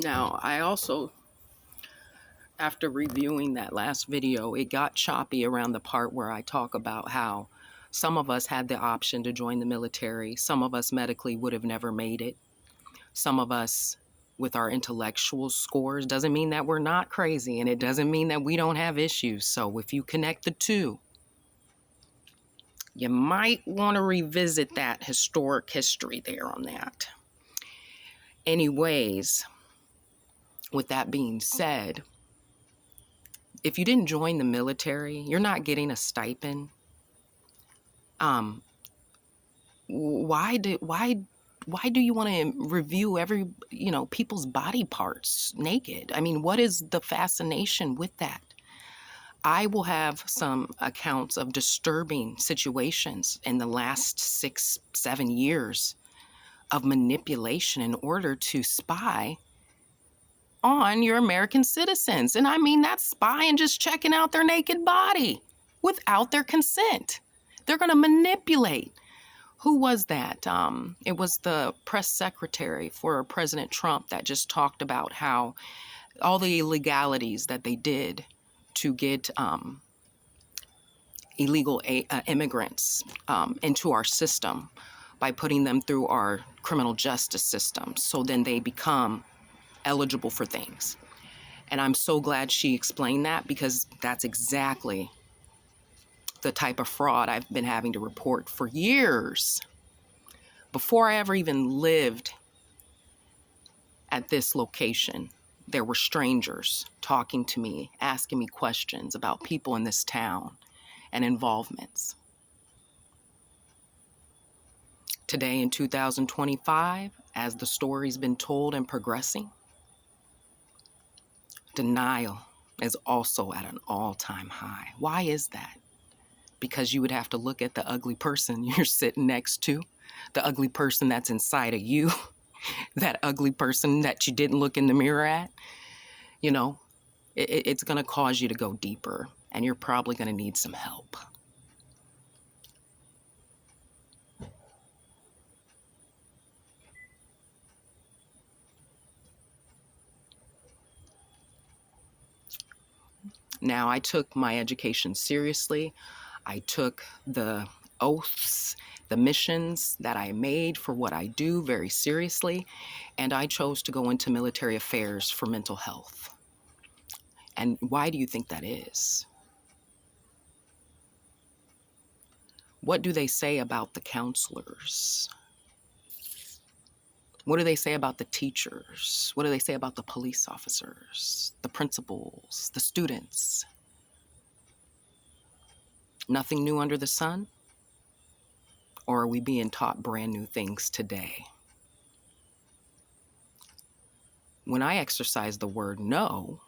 Now, I also, after reviewing that last video, it got choppy around the part where I talk about how some of us had the option to join the military. Some of us medically would have never made it. Some of us with our intellectual scores doesn't mean that we're not crazy, and it doesn't mean that we don't have issues. So if you connect the two, you might want to revisit that historic history there on that. Anyways, with that being said, if you didn't join the military, you're not getting a stipend. Why do you want to review every, people's body parts naked? I mean, what is the fascination with that? I will have some accounts of disturbing situations in the last 6-7 years of manipulation in order to spy on your American citizens. And I mean, that's spying, just checking out their naked body without their consent. They're going to manipulate. Who was that? It was the press secretary for President Trump that just talked about how all the illegalities that they did to get illegal immigrants into our system by putting them through our criminal justice system. So then they become eligible for things. And I'm so glad she explained that, because that's exactly the type of fraud I've been having to report for years. Before I ever even lived at this location, there were strangers talking to me, asking me questions about people in this town and involvements. Today in 2025, as the story's been told and progressing, denial is also at an all-time high. Why is that? Because you would have to look at the ugly person you're sitting next to, the ugly person that's inside of you, that ugly person that you didn't look in the mirror at. It's going to cause you to go deeper, and you're probably going to need some help. Now, I took my education seriously. I took the oaths, the missions that I made for what I do very seriously, and I chose to go into military affairs for mental health. And why do you think that is? What do they say about the counselors? What do they say about the teachers? What do they say about the police officers, the principals, the students? Nothing new under the sun? Or are we being taught brand new things today? When I exercise the word no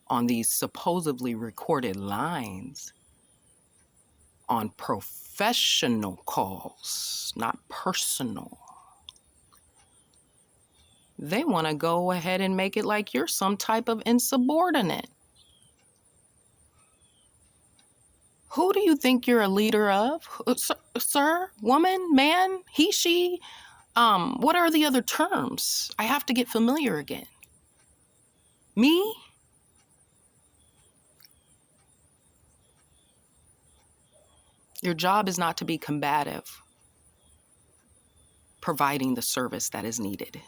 on these supposedly recorded lines on professional calls, not personal, they want to go ahead and make it like you're some type of insubordinate. Who do you think you're a leader of? Sir, woman, man, he, she? What are the other terms? I have to get familiar again. Me? Your job is not to be combative, providing the service that is needed.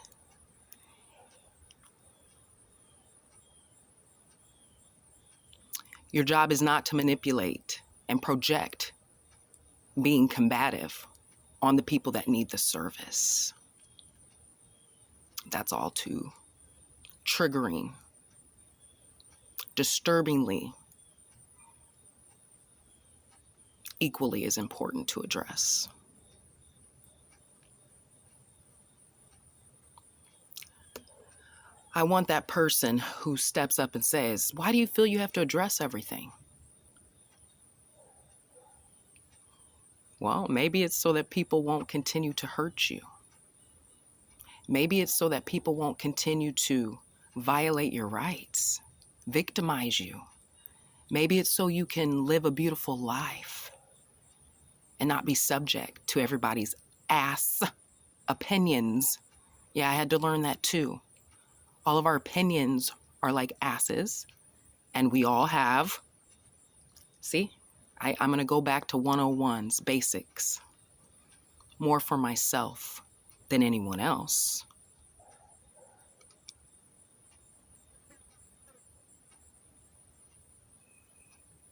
Your job is not to manipulate and project being combative on the people that need the service. That's all too triggering, disturbingly, equally as important to address. I want that person who steps up and says, why do you feel you have to address everything? Well, maybe it's so that people won't continue to hurt you. Maybe it's so that people won't continue to violate your rights, victimize you. Maybe it's so you can live a beautiful life and not be subject to everybody's ass opinions. Yeah, I had to learn that too. All of our opinions are like asses, and we all have, see, I'm going to go back to 101's basics, more for myself than anyone else.